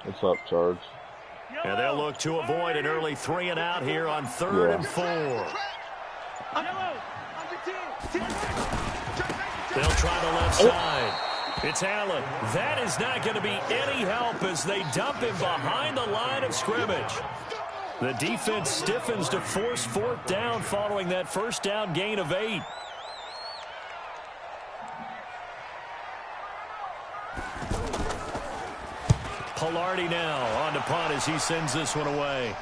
What's up, Charge? And they'll look to avoid an early 3 and out here on 3rd and 4. They'll try the left side. It's Allen. That is not going to be any help as they dump him behind the line of scrimmage. The defense stiffens to force 4th down following that first down gain of 8. Palardy now on to punt as he sends this one away.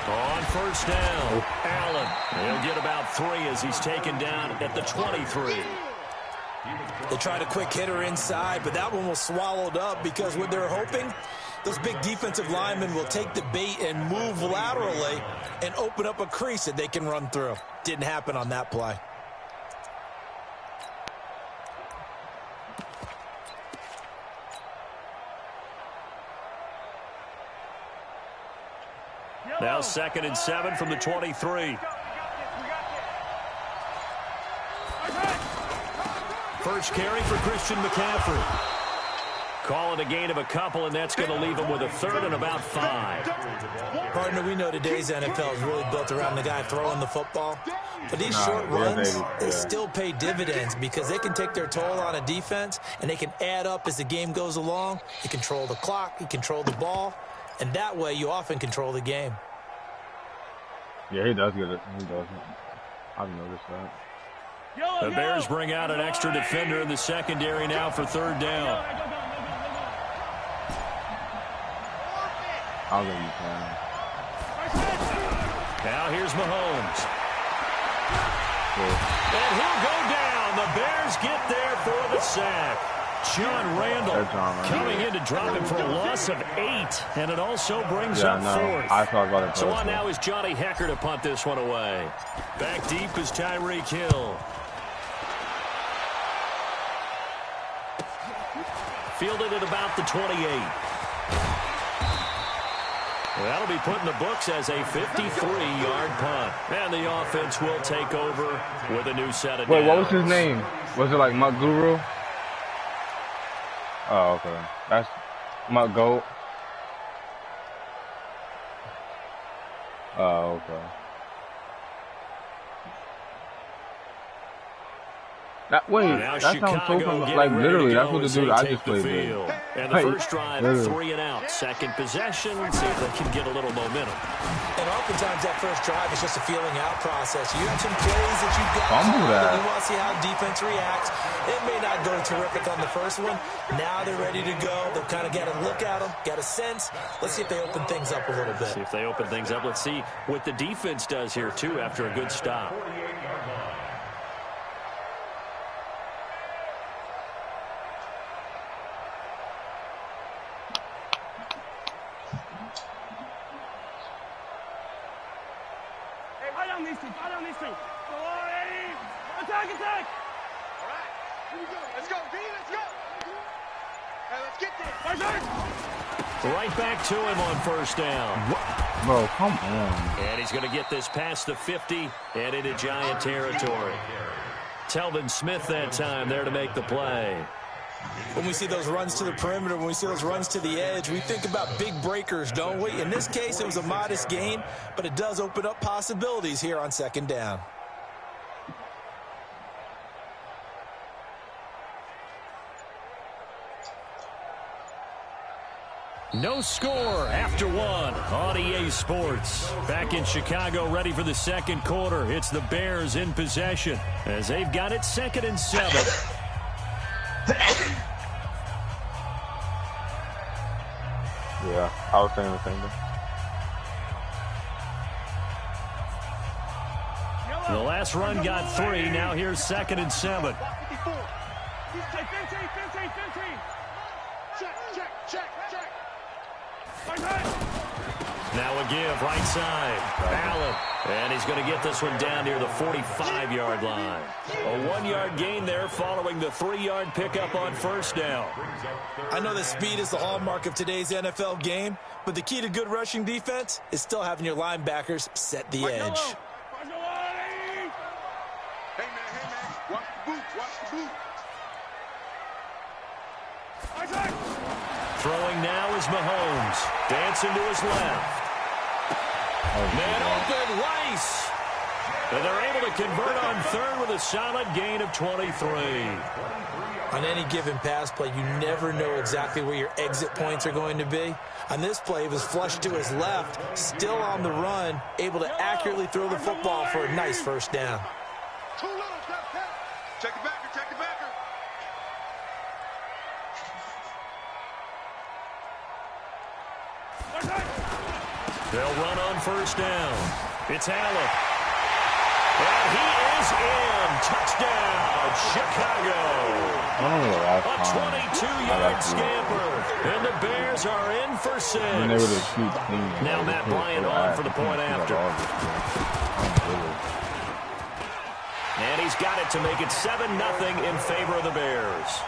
On first down, Allen. He'll get about 3 as he's taken down at the 23. They tried a quick hitter inside, but that one was swallowed up because what they're hoping, those big defensive linemen will take the bait and move laterally and open up a crease that they can run through. Didn't happen on that play. Now 2nd and 7 from the 23. First carry for Christian McCaffrey. Call it a gain of a couple, and that's going to leave him with a 3rd and about 5. Partner, we know today's NFL is really built around the guy throwing the football. But these short runs, they still pay dividends because they can take their toll on a defense, and they can add up as the game goes along. You control the clock, you control the ball, and that way you often control the game. Yeah, he does get it. He does. I've noticed that. The Bears bring out an extra defender in the secondary now for 3rd down. I'll give you time. Now here's Mahomes. Cool. And he'll go down. The Bears get there for the sack. John Randall coming in to drop him for a loss of 8, and it also brings up 4th. I thought about it. So on now is Johnny Hekker to punt this one away. Back deep is Tyreek Hill. Fielded at about the 28. That'll be put in the books as a 53-yard punt. And the offense will take over with a new set of downs. Wait, what was his name? Was it like Mutt Guru? Oh, okay. That's Mutt Goat. Oh, okay. Wait, that sounds so like literally. That's what the dude I just played with. And the first drive, 3 and out. Second possession, see if they can get a little momentum. And oftentimes that first drive is just a feeling out process. You have some plays that you've got that. You want to see how defense reacts. It may not go terrific on the first one. Now they're ready to go. They've kind of got to look at them, got a sense. Let's see if they open things up a little bit. See if they open things up. Let's see what the defense does here, too, after a good stop. Attack! All right, here we go. Let's go, B, let's go. Hey, let's get this. Right back to him on first down. Bro, come on. And he's going to get this past the 50 and into Giant territory. Telvin Smith that time there to make the play. When we see those runs to the perimeter, when we see those runs to the edge, we think about big breakers, don't we? In this case, it was a modest gain, but it does open up possibilities here on 2nd down. No score after 1 on EA Sports. Back in Chicago, ready for the second quarter. It's the Bears in possession as they've got it 2nd and 7. Yeah, I was saying the same thing. The last run got 3. Now here's 2nd and 7. Now a give, right side. Allen. And he's going to get this one down near the 45-yard line. A 1-yard gain there following the 3-yard pickup on first down. I know that speed is the hallmark of today's NFL game, but the key to good rushing defense is still having your linebackers set the edge. Hey, man, watch the boot, watch the boot. Throwing now is Mahomes. Dancing to his left. Man open, Rice. And they're able to convert on third with a solid gain of 23. On any given pass play, you never know exactly where your exit points are going to be. On this play, it was flushed to his left, still on the run, able to accurately throw the football for a nice first down. Too little, check it back, check it back. They'll run on first down. It's Allen. And he is in. Touchdown, Chicago. A 22-yard scamper. And the Bears are in for 6. Now Matt Bryant on for the point after. And he's got it to make it 7-0 in favor of the Bears.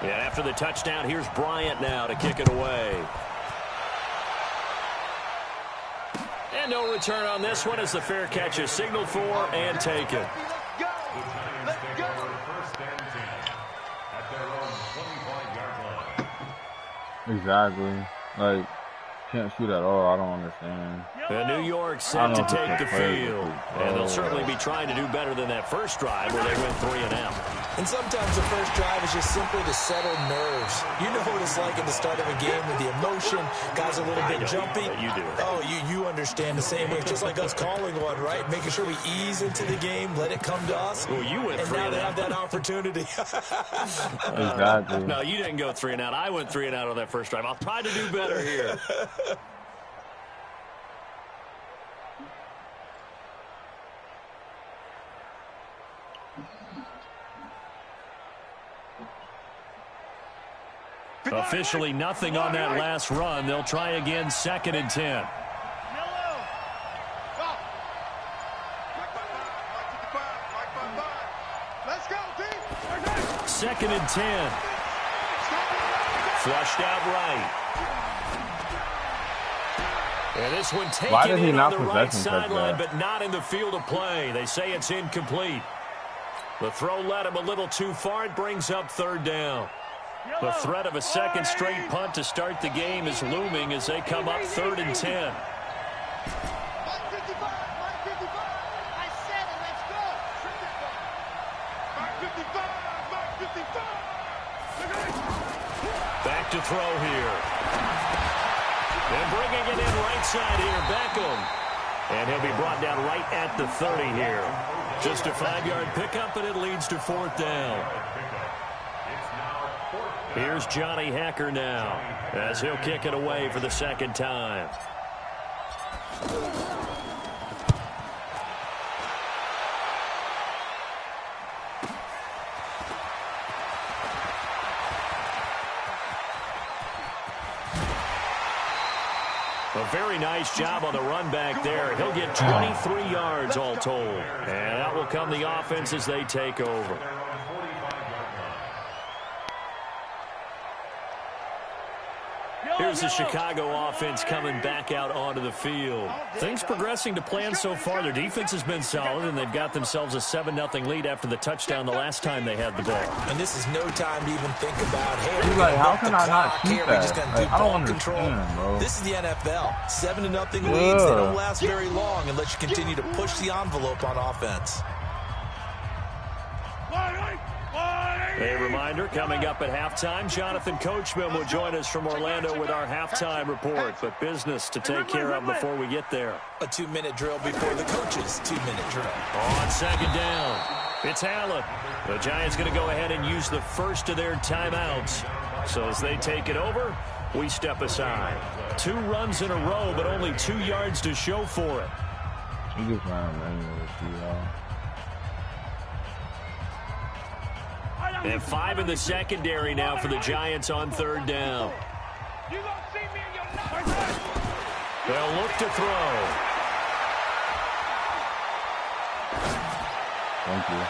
And after the touchdown, here's Bryant now to kick it away. And no return on this one as the fair catch is signaled for and taken. Exactly. Like, can't shoot at all. I don't understand. And New York set to take the field. And they'll certainly be trying to do better than that first drive where they went 3 and out. And sometimes the first drive is just simply to settle nerves. You know what it's like at the start of a game with the emotion. Guys are a little bit jumpy. You do. Oh, you understand the same way. Just like us calling one, right? Making sure we ease into the game, let it come to us. Well, you went 3 and out. And now they have that opportunity. Exactly. No, you didn't go 3 and out. I went 3 and out on that first drive. I'll try to do better here. Officially nothing on that last run. They'll try again, 2nd and 10. Second and 10. Flushed out right. And this one taken in on the right sideline, but not in the field of play. They say it's incomplete. The throw led him a little too far. It brings up 3rd down. The threat of a second straight punt to start the game is looming as they come up 3rd and 10. Back to throw here. And bringing it in right side here, Beckham. And he'll be brought down right at the 30 here. Just a 5-yard pickup, and it leads to 4th down. Here's Johnny Hekker now as he'll kick it away for the 2nd time. A very nice job on the run back there. He'll get 23 yards all told. And out will come the offense as they take over. Here's the Chicago offense coming back out onto the field. Things progressing to plan so far. Their defense has been solid, and they've got themselves a 7-0 lead after the touchdown the last time they had the ball. And this is no time to even think about, hey, He's like, how can I not shoot we that? just got to Like, do I don't ball control. understand, bro. This is the NFL. 7-0 leads. They don't last very long unless you continue to push the envelope on offense. A reminder, coming up at halftime, Jonathan Coachman will join us from Orlando with our halftime report. But business to take care of before we get there. A 2-minute drill before the coach's 2-minute drill. On 2nd down, it's Allen. The Giants going to go ahead and use the first of their timeouts. So as they take it over, we step aside. 2 runs in a row, but only 2 yards to show for it. He just ran with you, y'all. And 5 in the secondary now for the Giants on 3rd down. They'll look to throw. Thank you.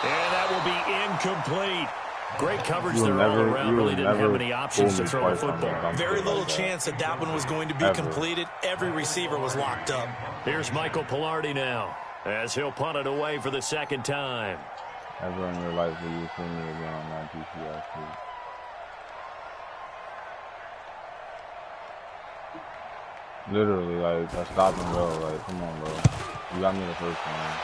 And that will be incomplete. Great coverage there all around. Really didn't have any options to throw the football. Very little chance that that one was going to be completed. Every receiver was locked up. Here's Michael Pilardi now, as he'll punt it away for the 2nd time. Ever in your life will you see me again on that GPS, please? Literally, like, a stop and go. Like, come on, bro. You got me the first time.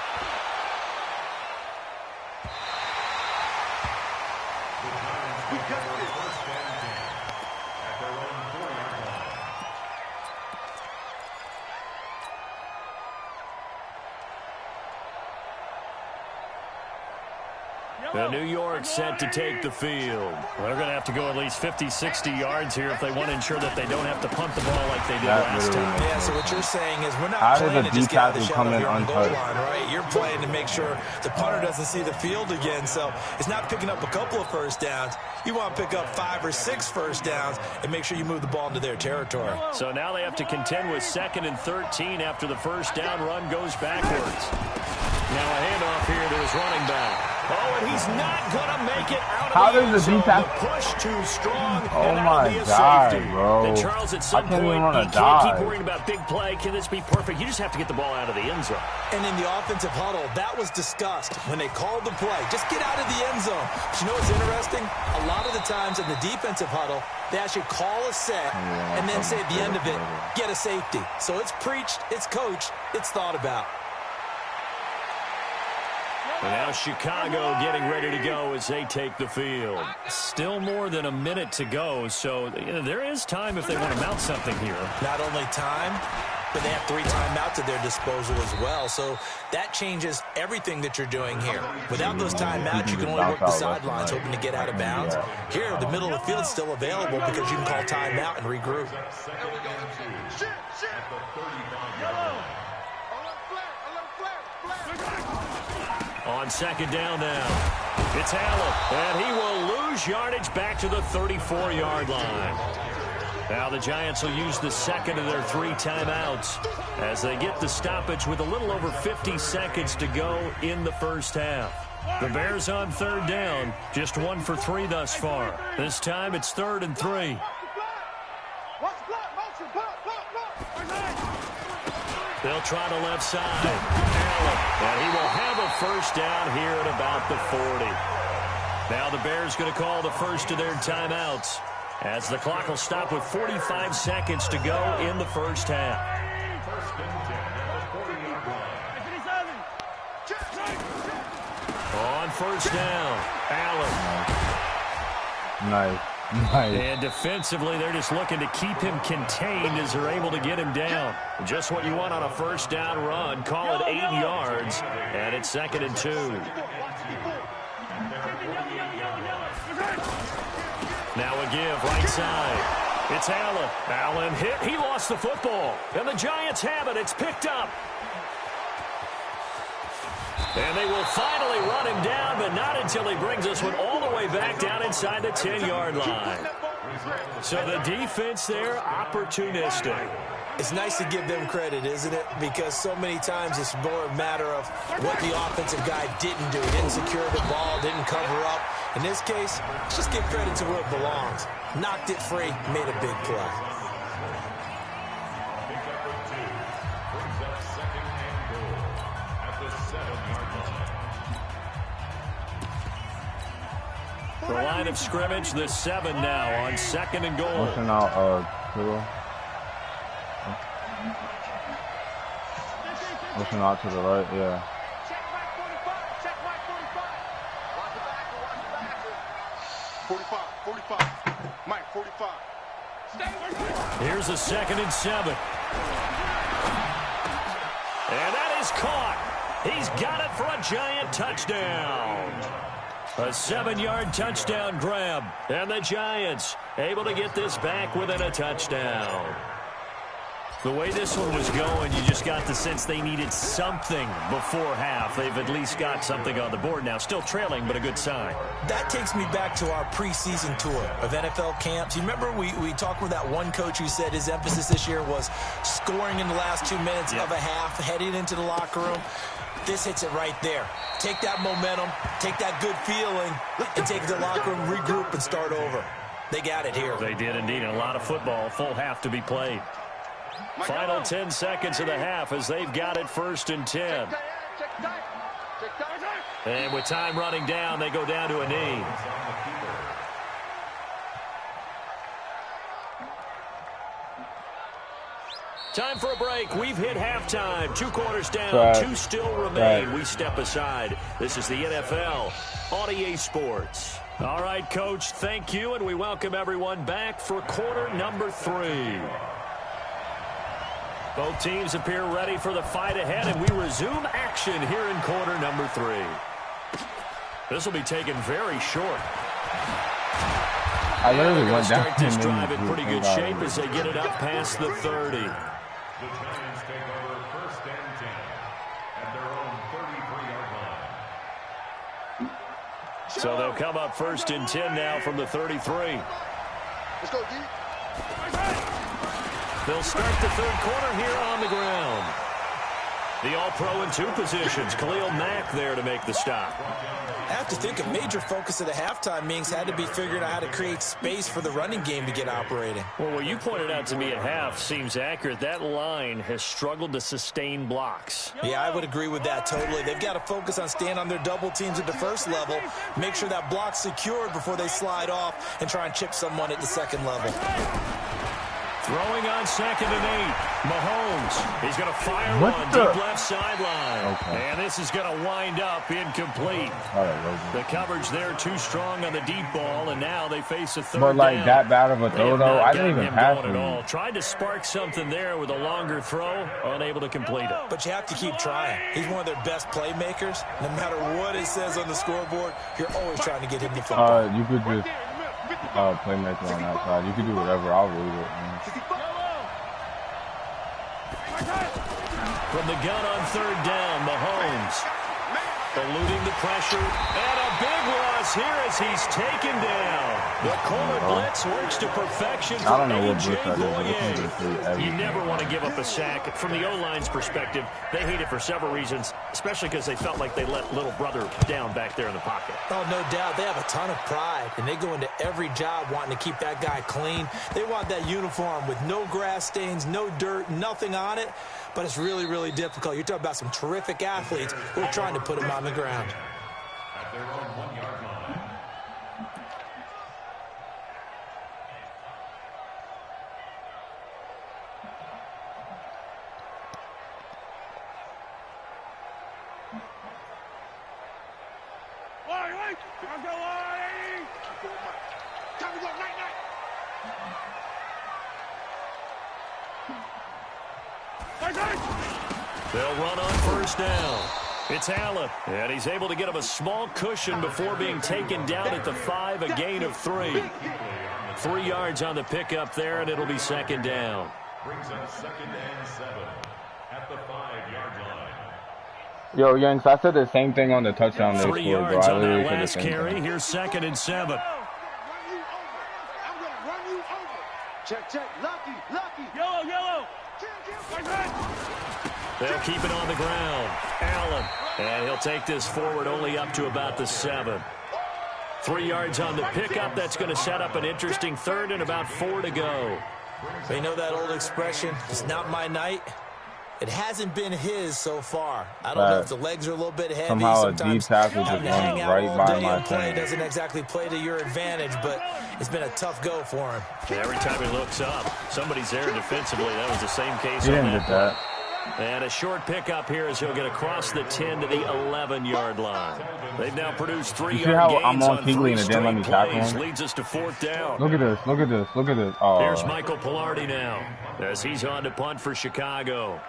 The New York set to take the field. Well, they're going to have to go at least 50, 60 yards here if they want to ensure that they don't have to punt the ball like they did last time. Yeah, so what you're saying is we're not playing to just get out of the shadow here on the goal line, right? You're playing to make sure the punter doesn't see the field again. So it's not picking up a couple of first downs. You want to pick up 5 or 6 first downs and make sure you move the ball into their territory. So now they have to contend with 2nd and 13 after the first down run goes backwards. Now a handoff here to his running back. Oh, and he's not going to make it out of the end zone. The push too strong. Oh my God, bro. And Charles, at some point, you can't keep worrying about big play. Can this be perfect? You just have to get the ball out of the end zone. And in the offensive huddle, that was discussed when they called the play. Just get out of the end zone. But you know what's interesting? A lot of the times in the defensive huddle, they actually call a set and then say at the end of it, get a safety. So it's preached, it's coached, it's thought about. And now Chicago getting ready to go as they take the field. Still more than a minute to go, so there is time if they want to mount something here. Not only time, but they have 3 timeouts at their disposal as well. So that changes everything that you're doing here. Without those timeouts, you can only work the sidelines hoping to get out of bounds. Here, the middle of the field is still available because you can call timeout and regroup. On 2nd down now, it's Allen, and he will lose yardage back to the 34-yard line. Now the Giants will use the 2nd of their 3 timeouts as they get the stoppage with a little over 50 seconds to go in the first half. The Bears on 3rd down, just 1 for 3 thus far. This time it's 3rd and 3. They'll try the left side. Allen, and he will have a first down here at about the 40. Now the Bears going to call the first of their timeouts as the clock will stop with 45 seconds to go in the first half. On 1st down, Allen. Nice. Nice. And defensively, they're just looking to keep him contained as they're able to get him down. Just what you want on a first down run. Call it 8 yards, and it's 2nd and 2. Now a give, right side. It's Allen. Allen hit. He lost the football. And the Giants have it. It's picked up. And they will finally run him down, but not until he brings this one all the way back down inside the 10-yard line. So the defense there, opportunistic. It's nice to give them credit, isn't it? Because so many times it's more a matter of what the offensive guy didn't do. He didn't secure the ball, didn't cover up. In this case, let's just give credit to where it belongs. Knocked it free, made a big play. The line of scrimmage, the 7 now on 2nd and goal. Motion out, Kirill. Motion out to the right, yeah. Check Mike 45. Check Mike 45. Watch the back. Watch the back. 45. Mike 45. Stay. Here's a 2nd and 7. And that is caught. He's got it for a Giant touchdown. A 7-yard touchdown grab. And the Giants able to get this back within a touchdown. The way this one was going, you just got the sense they needed something before half. They've at least got something on the board now. Still trailing, but a good sign. That takes me back to our preseason tour of NFL camps. You remember we talked with that one coach who said his emphasis this year was scoring in the last 2 minutes of a half, heading into the locker room. This hits it right there. Take that momentum, take that good feeling, and take it to the locker room, regroup, and start over. They got it here. They did indeed. And a lot of football, full half to be played. Final 10 seconds of the half as they've got it 1st and 10. And with time running down, they go down to a knee. Time for a break. We've hit halftime. 2 quarters down, 2 still remain. We step aside. This is the NFL on EA Sports. All right, Coach, thank you, and we welcome everyone back for quarter number 3. Both teams appear ready for the fight ahead, and we resume action here in quarter number 3. This will be taken very short. I literally went down. Start this drive in pretty good shape as they get it up past the 30. The Giants take over 1st and 10 at their own 33-yard line. So they'll come up 1st and 10 now from the 33. Let's go, D. They'll start the 3rd quarter here on the ground. The All-Pro in 2 positions. Khalil Mack there to make the stop. I have to think a major focus of the halftime meetings had to be figuring out how to create space for the running game to get operating. Well, what you pointed out to me at half seems accurate. That line has struggled to sustain blocks. Yeah, I would agree with that totally. They've got to focus on staying on their double teams at the 1st level, make sure that block's secured before they slide off and try and chip someone at the 2nd level. Throwing on 2nd and 8. Mahomes. He's going to fire one deep left sideline. Okay. And this is going to wind up incomplete. The coverage there too strong on the deep ball, and now they face a 3rd But like down. that bad of a throw, though, I didn't even pass at all. Tried to spark something there with a longer throw, unable to complete it. But you have to keep trying. He's one of their best playmakers. No matter what it says on the scoreboard, you're always trying to get him the football. You could just playmaker on that side. You could do whatever. I'll read it. Man. From the gun on 3rd down, Mahomes eluding the pressure, and a big loss here as he's taken down. The corner blitz works to perfection for I don't know what A.J. blitz that is. You never want to give up a sack. From the O-line's perspective, they hate it for several reasons, especially because they felt like they let little brother down back there in the pocket. Oh, no doubt. They have a ton of pride, and they go into every job wanting to keep that guy clean. They want that uniform with no grass stains, no dirt, nothing on it, but it's really, really difficult. You're talking about some terrific athletes who are trying to put him on the ground. At their own 1-yard line. Wait. Time to go, night. They'll run on 1st down. It's Allen, and he's able to get him a small cushion before being taken down at the 5, a gain of 3. 3 yards on the pickup there, and it'll be 2nd down. Brings up 2nd and 7 at the 5-yard line. Yo, Yanks, I said the same thing on the touchdown they 3 scored, bro. yards I on literally that said the last same carry. thing. Here's 2nd and 7. I'm going to run you over. Check. Lucky. Yellow. They'll keep it on the ground. Allen, and he'll take this forward only up to about the 7. 3 yards on the pickup. That's going to set up an interesting 3rd and about 4 to go. They know that old expression, it's not my night. It hasn't been his so far. I don't know if the legs are a little bit heavy. Somehow a deep Sometimes tackle just having to went hang out right all by day my and play thing. doesn't exactly play to your advantage, but it's been a tough go for him. Every time he looks up, somebody's there defensively. That was the same case He on didn't that get play. that. And a short pickup here as he'll get across the 10 to the 11-yard line. They've now produced 3 You see yard how gains I'm on on Kuechly 3 and it didn't let me straight tackle plays. him? Leads us to 4th down. Look at this. Here's Michael Pilardi now as he's on to punt for Chicago.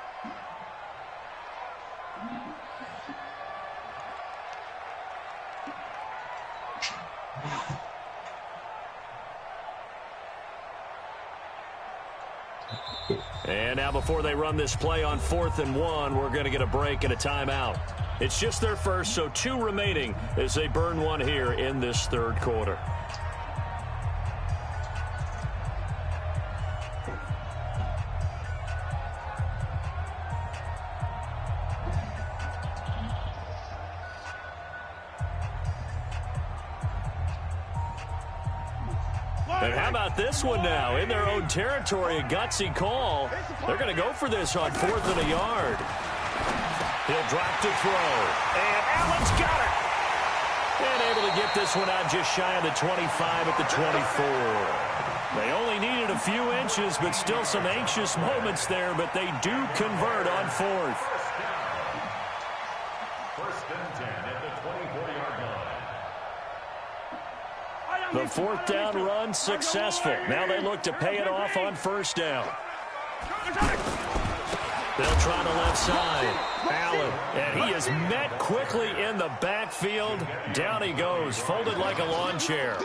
And now before they run this play on 4th and 1, we're going to get a break and a timeout. It's just their first, so 2 remaining as they burn one here in this third quarter. And how about this one now? In their own territory, a gutsy call. They're going to go for this on 4th and a yard. He'll drop to throw. And Allen's got it. And able to get this one out just shy of the 25 at the 24. They only needed a few inches, but still some anxious moments there, but they do convert on 4th. First and 10 at the 24-yard line. The 4th down run successful. Now they look to pay it off on 1st down. They'll try the left side. Allen, and he is met quickly in the backfield. Down he goes, folded like a lawn chair.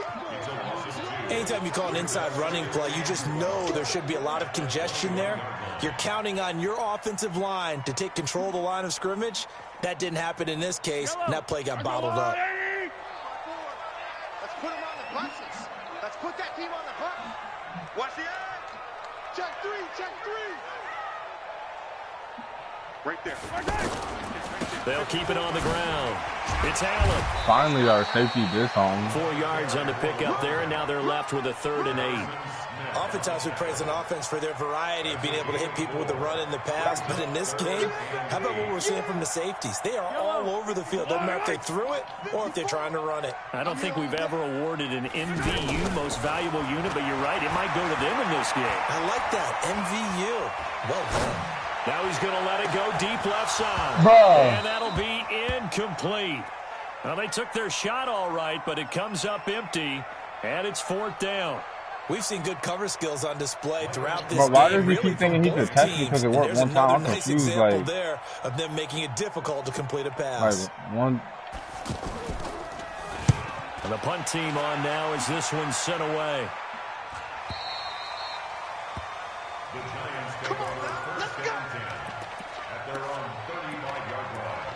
Anytime you call an inside running play, you just know there should be a lot of congestion there. You're counting on your offensive line to take control of the line of scrimmage. That didn't happen in this case, and that play got bottled up. Let's put him on the buses. Let's put that team on the bus. Watch the edge. Check 3, check 3. Right there. They'll keep it on the ground. It's Allen. Finally, our safety this home. 4 yards on the pickup there, and now they're left with a 3rd and 8. Oftentimes we praise an offense for their variety of being able to hit people with the run in the pass, but in this game, how about what we're seeing from the safeties? They are all over the field. Doesn't matter if they threw it or if they're trying to run it. I don't think we've ever awarded an MVU, most valuable unit, but you're right, it might go to them in this game. I like that, MVU. Well done. Now he's going to let it go deep left side. Bro. And that'll be incomplete. Well, they took their shot all right, but it comes up empty, and it's 4th down. We've seen good cover skills on display throughout this But why game. does he keep thinking he could test it because it worked one time? I'm Nice confused. example Like, there of them making it difficult to complete a pass. one. And the punt team on now as this one's sent away. The Giants take over first and 10 at their own 35-yard line.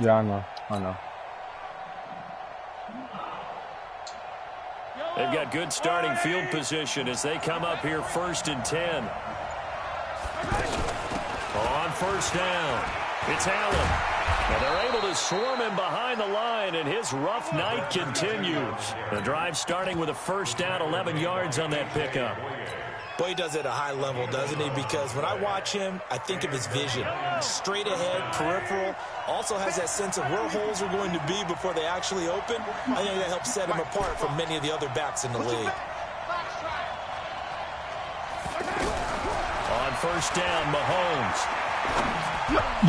Yeah, I know. They've got good starting field position as they come up here 1st and 10. On 1st down, it's Allen. And they're able to swarm him behind the line, and his rough night continues. The drive starting with a 1st down, 11 yards on that pickup. Boy, he does it at a high level, doesn't he? Because when I watch him, I think of his vision. Straight ahead, peripheral. Also has that sense of where holes are going to be before they actually open. I think that helps set him apart from many of the other backs in the league. On 1st down, Mahomes.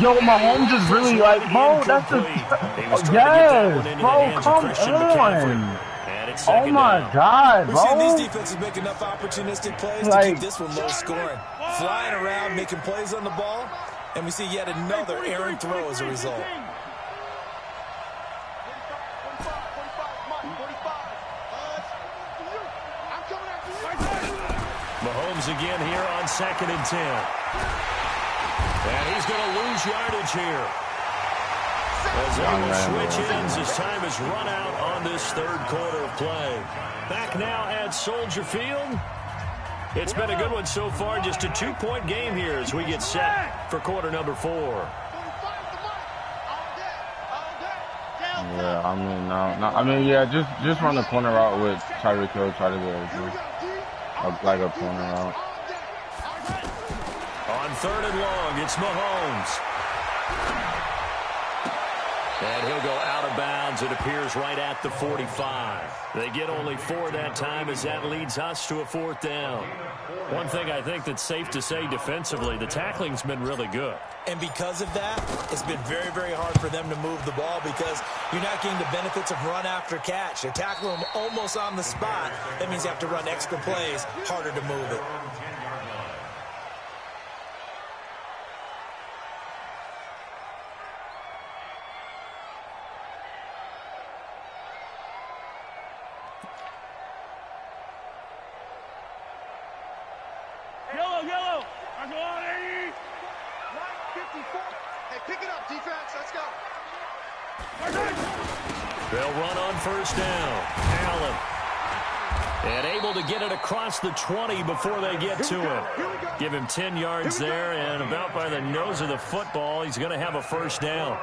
Yo, Mahomes is really like, bro, that's the. Yes, bro, come on. Oh my God, We've seen these bro. defenses make enough opportunistic plays to Like- keep this one low scoring. Flying around, making plays on the ball, and we see yet another errant throw as a result. 45. Mahomes again here on 2nd and 10. And he's going to lose yardage here. As they will switch ends as time has run out on this 3rd quarter of play. Back now at Soldier Field. It's been a good one so far. Just a 2-point game here as we get set for quarter number 4. Yeah, I mean, yeah, just run the corner route with Tyreek Hill, try to get like a corner route. On 3rd and long, it's Mahomes. And he'll go out of bounds, it appears, right at the 45. They get only 4 that time as that leads us to a 4th down. One thing I think that's safe to say defensively, the tackling's been really good. And because of that, it's been very, very hard for them to move the ball because you're not getting the benefits of run after catch. They're tackling them almost on the spot. That means you have to run extra plays, harder to move it. Yellow. I'm going 80. 54. Hey, pick it up, defense. Let's go. They'll run on first down. Allen. And able to get it across the 20 before they get to it. Give him 10 yards there, and about by the nose of the football, he's going to have a first down.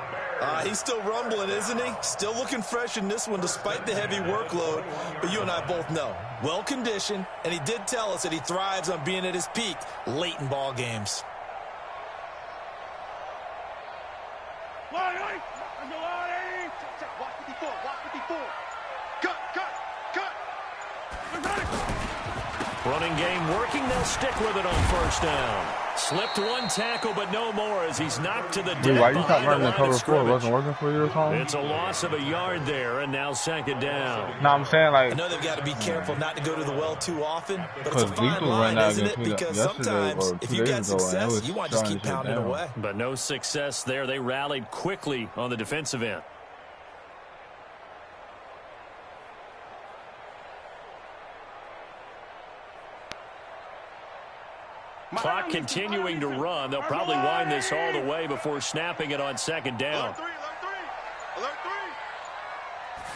He's still rumbling, isn't he? Still looking fresh in this one despite the heavy workload. But you and I both know, well-conditioned, and he did tell us that he thrives on being at his peak late in ball games. Watch 54. Cut. Running game working. They'll stick with it on first down. Slipped one tackle, but no more as he's knocked to the deck. Why you stopped running the cover 4? Wasn't working for you or something? It's a loss of a yard there, and now second down. No, I'm saying like. I know they've got to be careful not to go to the well too often, but it's a fine line, isn't it? Because sometimes if you get success, you want to just keep pounding away. But no success there. They rallied quickly on the defensive end. Clock continuing to run. They'll probably wind this all the way before snapping it on second down. Alert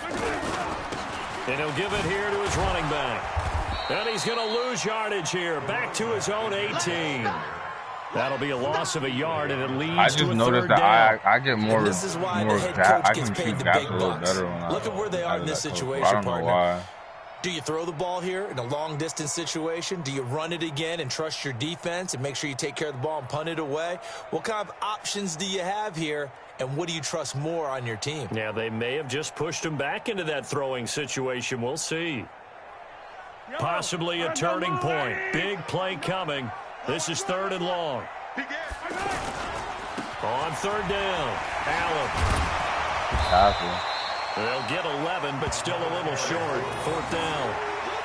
3. And he'll give it here to his running back. And he's going to lose yardage here. Back to his own 18. That'll be a loss of a yard, and it leads to a third down. I just noticed that I get more. This is why the head coach gets paid the big bucks. Look at where they are in this situation, I don't know why. Do you throw the ball here in a long-distance situation? Do you run it again and trust your defense and make sure you take care of the ball and punt it away? What kind of options do you have here, and what do you trust more on your team? Yeah, they may have just pushed him back into that throwing situation. We'll see. Possibly a turning point. Big play coming. This is third and long. On third down, Allen. They'll get 11, but still a little short. Fourth down.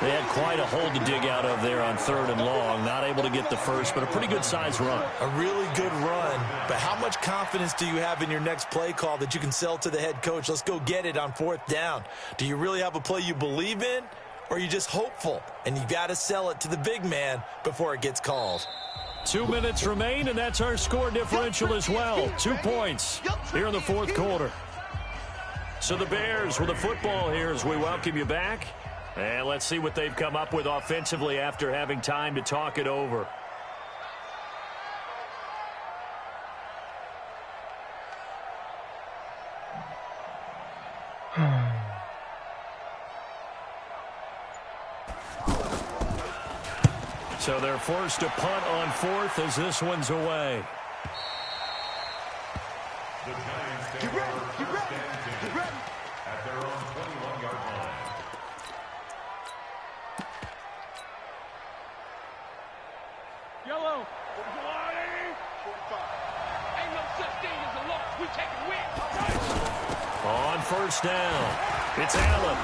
They had quite a hole to dig out of there on third and long. Not able to get the first, but a pretty good-sized run. A really good run, but how much confidence do you have in your next play call that you can sell to the head coach? Let's go get it on fourth down. Do you really have a play you believe in, or are you just hopeful? And you got to sell it to the big man before it gets called. 2 minutes remain, and that's our score differential as well. 2 points here in the fourth quarter. So the Bears with the football here as we welcome you back. And let's see what they've come up with offensively after having time to talk it over. So they're forced to punt on fourth as this one's away. Get ready. At their own 21-yard line. Yellow. 45. Ain't no such thing as a loss. We take a win. On first down, it's Allen.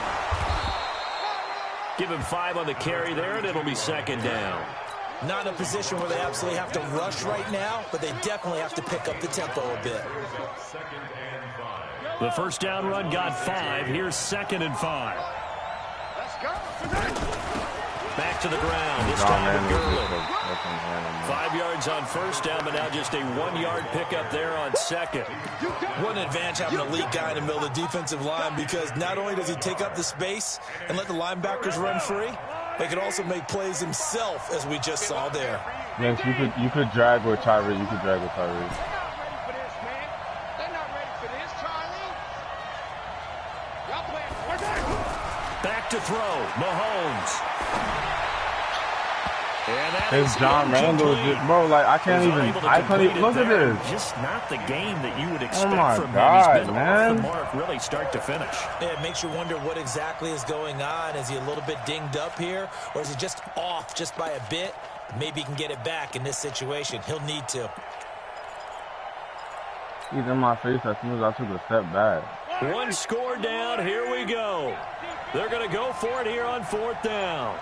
Give him 5 on the carry there, and it'll be second down. Not in a position where they absolutely have to rush right now, but they definitely have to pick up the tempo a bit. The first down run got 5. Here's second and 5. Let's go. Back to the ground. This time with Gurley. 5 yards on first down, but now just a 1-yard pickup there on second. What an advantage having an elite guy in the middle of the defensive line, because not only does he take up the space and let the linebackers run free, but he can also make plays himself, as we just saw there. Yes, you could drag with Tyree. Back to throw, Mahomes. It's John Randall, bro. Like I couldn't even look at this. Just not the game that you would expect from him. God, He's been off the mark, really start to finish. Yeah, it makes you wonder what exactly is going on. Is he a little bit dinged up here, or is he just off just by a bit? Maybe he can get it back in this situation. He'll need to. He's in my face as soon as I took a step back. 1 score down. Here we go. They're going to go for it here on fourth down.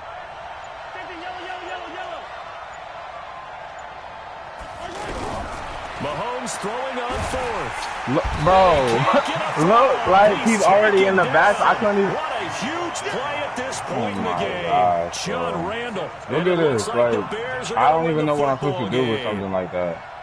Mahomes throwing on fourth. Look, bro, look like he's already in the back. I couldn't even. huge play at this point in the game. Gosh, John Randall. Look at this. Like, I don't even know what I'm supposed to do with something like that.